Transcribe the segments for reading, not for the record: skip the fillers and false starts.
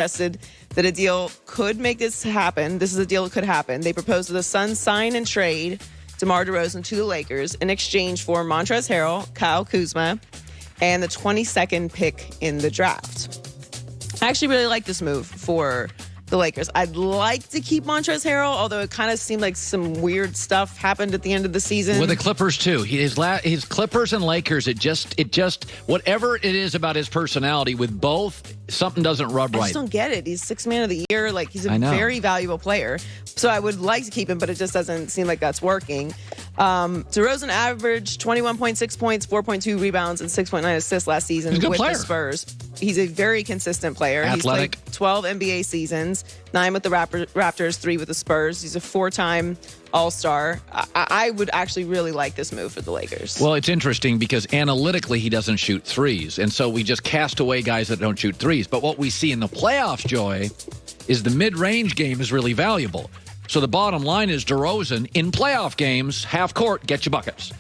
suggested that a deal could make this happen. This is a deal that could happen. They proposed that the Suns sign and trade DeMar DeRozan to the Lakers in exchange for Montrezl Harrell, Kyle Kuzma, and the 22nd pick in the draft. I actually really like this move for the Lakers. I'd like to keep Montrezl Harrell, although it kind of seemed like some weird stuff happened at the end of the season. With the Clippers, too. His Clippers and Lakers, it just, whatever it is about his personality, with both, something doesn't rub right. I just don't get it. He's Sixth Man of the Year. Like, he's a very valuable player. So I would like to keep him, but it just doesn't seem like that's working. DeRozan averaged 21.6 points, 4.2 rebounds, and 6.9 assists last season with the Spurs. He's a very consistent player. Athletic. He's played 12 NBA seasons, 9 with the Raptors, 3 with the Spurs. He's a 4-time All-Star. I would actually really like this move for the Lakers. Well, it's interesting because analytically he doesn't shoot threes, and so we just cast away guys that don't shoot threes. But what we see in the playoffs, Joy, is the mid-range game is really valuable. So the bottom line is DeRozan, in playoff games, half court, get you buckets.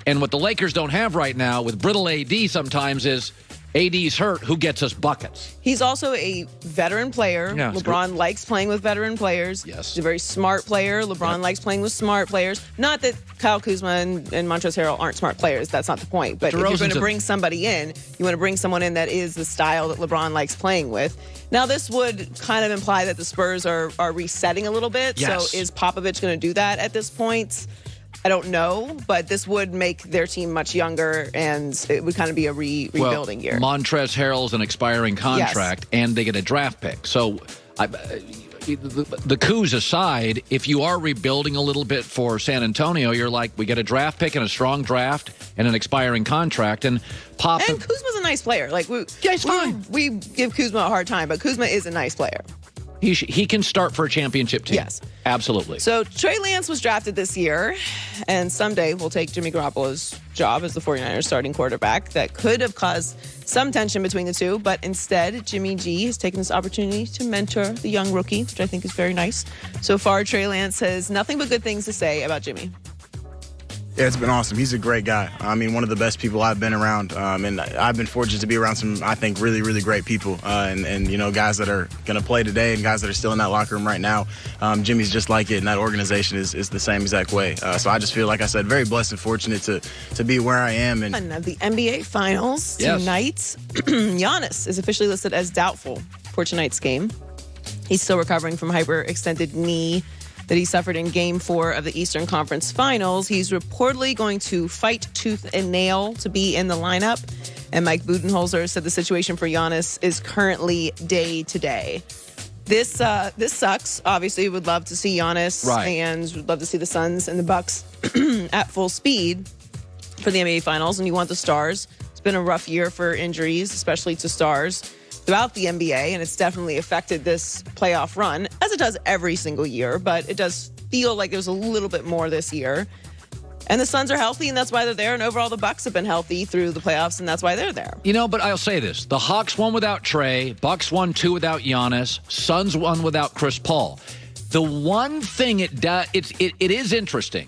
And what the Lakers don't have right now with brittle AD sometimes is AD's hurt, who gets us buckets? He's also a veteran player. Yeah, LeBron likes playing with veteran players. Yes. He's a very smart player. LeBron likes playing with smart players. Not that Kyle Kuzma and Montrezl Harrell aren't smart players. That's not the point. But if you're going to bring somebody in, you want to bring someone in that is the style that LeBron likes playing with. Now, this would kind of imply that the Spurs are resetting a little bit. Yes. So is Popovich going to do that at this point? I don't know, but this would make their team much younger, and it would kind of be a rebuilding year. Montrezl Harrell's an expiring contract, and they get a draft pick. So the coups aside, if you are rebuilding a little bit for San Antonio, you're like, we get a draft pick and a strong draft and an expiring contract. And Kuzma's a nice player. Like, he's fine. We give Kuzma a hard time, but Kuzma is a nice player. He can start for a championship team. Yes. Absolutely. So Trey Lance was drafted this year, and someday we'll take Jimmy Garoppolo's job as the 49ers starting quarterback. That could have caused some tension between the two, but instead, Jimmy G has taken this opportunity to mentor the young rookie, which I think is very nice. So far, Trey Lance has nothing but good things to say about Jimmy. Yeah, it's been awesome. He's a great guy. I mean, one of the best people I've been around. And I've been fortunate to be around some, I think, really, really great people. And you know, guys that are going to play today and guys that are still in that locker room right now. Jimmy's just like it, and that organization is the same exact way. So I just feel, like I said, very blessed and fortunate to be where I am. And the NBA Finals tonight, Giannis is officially listed as doubtful for tonight's game. He's still recovering from hyperextended knee that he suffered in Game 4 of the Eastern Conference Finals. He's reportedly going to fight tooth and nail to be in the lineup. And Mike Budenholzer said the situation for Giannis is currently day to day. This sucks. Obviously, would love to see Giannis and would love to see the Suns and the Bucks at full speed for the NBA Finals. And you want the stars. It's been a rough year for injuries, especially to stars throughout the NBA, and it's definitely affected this playoff run, as it does every single year, but it does feel like there's a little bit more this year. And the Suns are healthy, and that's why they're there, and overall the Bucks have been healthy through the playoffs, and that's why they're there. You know, but I'll say this. The Hawks won without Trey, Bucks won 2 without Giannis, Suns won without Chris Paul. The one thing it is interesting.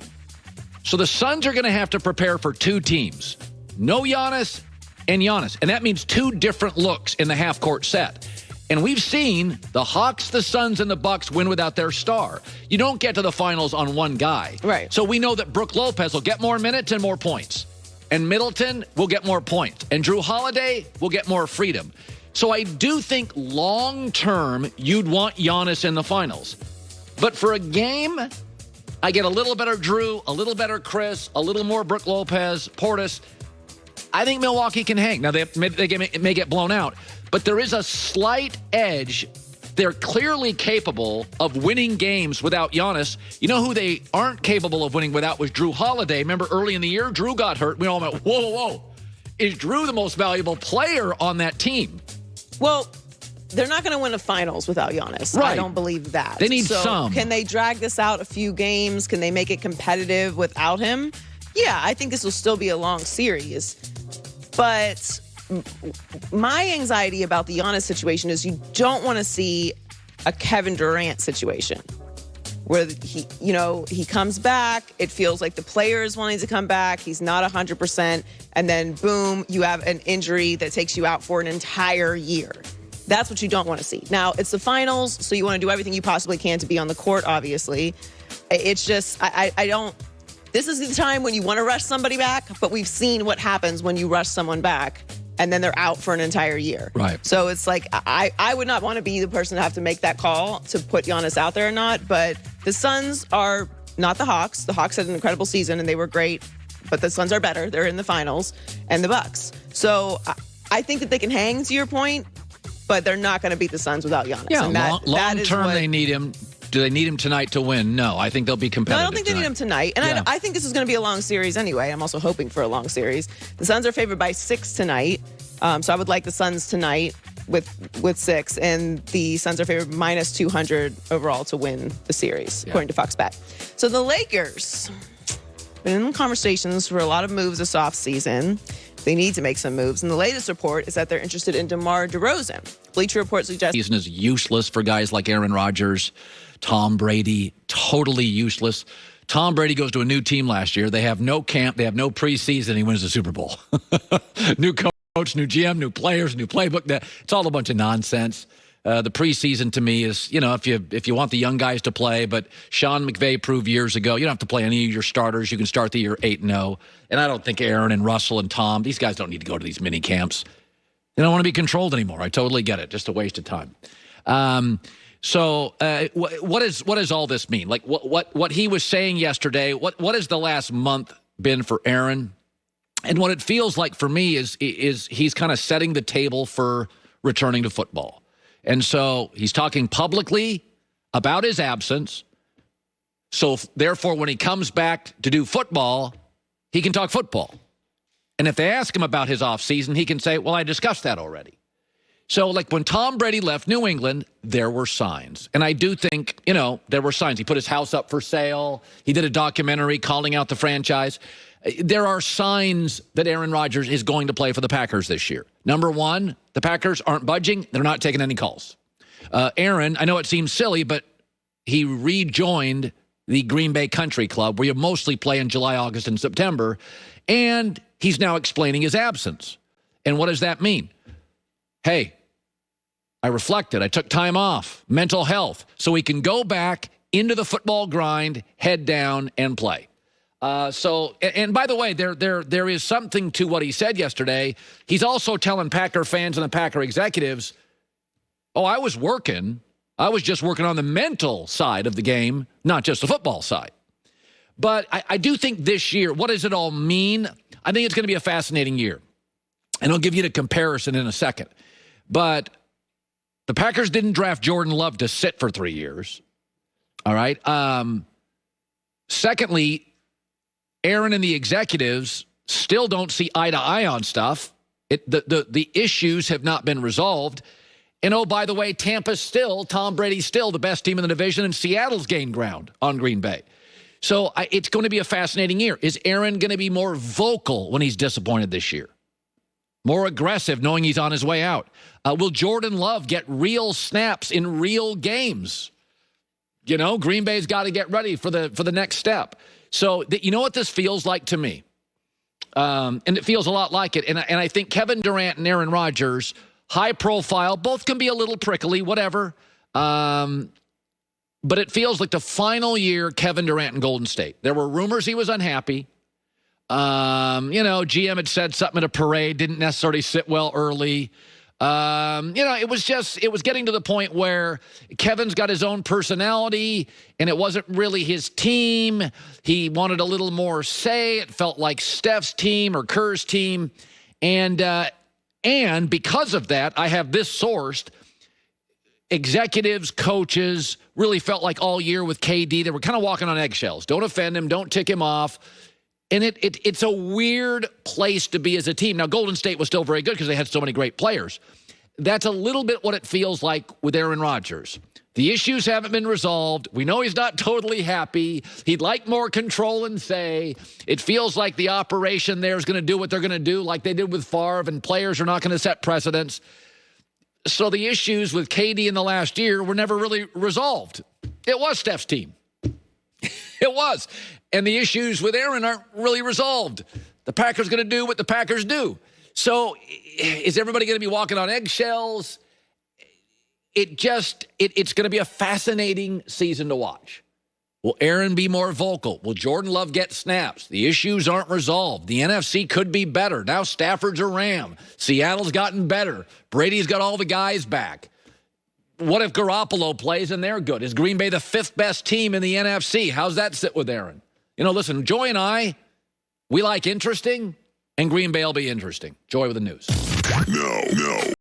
So the Suns are going to have to prepare for 2 teams. No Giannis, and Giannis. And that means 2 different looks in the half-court set. And we've seen the Hawks, the Suns, and the Bucks win without their star. You don't get to the finals on one guy. Right. So we know that Brook Lopez will get more minutes and more points. And Middleton will get more points. And Drew Holiday will get more freedom. So I do think long-term you'd want Giannis in the finals. But for a game, I get a little better Drew, a little better Chris, a little more Brook Lopez, Portis. I think Milwaukee can hang. Now, it may get blown out, but there is a slight edge. They're clearly capable of winning games without Giannis. You know who they aren't capable of winning without was Drew Holiday. Remember early in the year, Drew got hurt. We all went, whoa, whoa, whoa. Is Drew the most valuable player on that team? Well, they're not going to win the finals without Giannis. Right. I don't believe that. They need some. Can they drag this out a few games? Can they make it competitive without him? Yeah, I think this will still be a long series. But my anxiety about the Giannis situation is you don't want to see a Kevin Durant situation where he comes back. It feels like the player is wanting to come back. He's not 100%. And then, boom, you have an injury that takes you out for an entire year. That's what you don't want to see. Now, it's the finals, so you want to do everything you possibly can to be on the court, obviously. It's just, I don't, this is the time when you want to rush somebody back, but we've seen what happens when you rush someone back and then they're out for an entire year. Right. So it's like, I would not want to be the person to have to make that call to put Giannis out there or not, but the Suns are not the Hawks. The Hawks had an incredible season and they were great, but the Suns are better. They're in the finals, and the Bucks. So I think that they can hang, to your point, but they're not going to beat the Suns without Giannis. Yeah, and long term, they need him. Do they need him tonight to win? No, I think they'll be competitive. No, I don't think they need him tonight. And I think this is going to be a long series anyway. I'm also hoping for a long series. The Suns are favored by 6 tonight. So I would like the Suns tonight with 6. And the Suns are favored minus 200 overall to win the series, according to Fox Bet. So the Lakers, been in conversations for a lot of moves this offseason. They need to make some moves. And the latest report is that they're interested in DeMar DeRozan. Bleacher Report suggests season is useless for guys like Aaron Rodgers, Tom Brady, totally useless. Tom Brady goes to a new team last year. They have no camp. They have no preseason. He wins the Super Bowl. New coach, new GM, new players, new playbook. It's all a bunch of nonsense. The preseason to me is, if you want the young guys to play, but Sean McVay proved years ago, you don't have to play any of your starters. You can start the year 8-0. And I don't think Aaron and Russell and Tom, these guys don't need to go to these mini camps. They don't want to be controlled anymore. I totally get it. Just a waste of time. So what does all this mean? Like what he was saying yesterday, what has the last month been for Aaron? And what it feels like for me is he's kind of setting the table for returning to football. And so he's talking publicly about his absence. So therefore, when he comes back to do football, he can talk football. And if they ask him about his offseason, he can say, well, I discussed that already. So like when Tom Brady left New England, there were signs. And I do think, there were signs. He put his house up for sale. He did a documentary calling out the franchise. There are signs that Aaron Rodgers is going to play for the Packers this year. Number one, the Packers aren't budging. They're not taking any calls. Aaron, I know it seems silly, but he rejoined the Green Bay Country Club, where you mostly play in July, August, and September. And he's now explaining his absence. And what does that mean? Hey, I reflected. I took time off, mental health, so he can go back into the football grind, head down, and play. And by the way, there is something to what he said yesterday. He's also telling Packer fans and the Packer executives, I was working. I was just working on the mental side of the game, not just the football side. But I do think this year, what does it all mean? I think it's going to be a fascinating year. And I'll give you the comparison in a second. But the Packers didn't draft Jordan Love to sit for 3 years. All right. Secondly, Aaron and the executives still don't see eye to eye on stuff. The issues have not been resolved. And by the way, Tom Brady's still the best team in the division, and Seattle's gained ground on Green Bay. So it's going to be a fascinating year. Is Aaron going to be more vocal when he's disappointed this year? More aggressive, knowing he's on his way out? Will Jordan Love get real snaps in real games? Green Bay's got to get ready for the next step. So you know what this feels like to me? And it feels a lot like it. And I think Kevin Durant and Aaron Rodgers, high profile, both can be a little prickly, whatever. But it feels like the final year Kevin Durant in Golden State. There were rumors he was unhappy. GM had said something at a parade, didn't necessarily sit well early. It was getting to the point where Kevin's got his own personality and it wasn't really his team. He wanted a little more say. It felt like Steph's team or Kerr's team. And because of that, I have this sourced. Executives, coaches really felt like all year with KD, they were kind of walking on eggshells. Don't offend him. Don't tick him off. And it's a weird place to be as a team. Now, Golden State was still very good because they had so many great players. That's a little bit what it feels like with Aaron Rodgers. The issues haven't been resolved. We know he's not totally happy. He'd like more control and say. It feels like the operation there is going to do what they're going to do, like they did with Favre, and players are not going to set precedents. So the issues with KD in the last year were never really resolved. It was Steph's team. It was. And the issues with Aaron aren't really resolved. The Packers going to do what the Packers do. So is everybody going to be walking on eggshells? it's going to be a fascinating season to watch. Will Aaron be more vocal? Will Jordan Love get snaps? The issues aren't resolved. The NFC could be better. Now Stafford's a Ram. Seattle's gotten better. Brady's got all the guys back. What if Garoppolo plays and they're good? Is Green Bay the 5th best team in the NFC? How's that sit with Aaron? Listen, Joy and I, we like interesting, and Green Bay will be interesting. Joy with the news. No.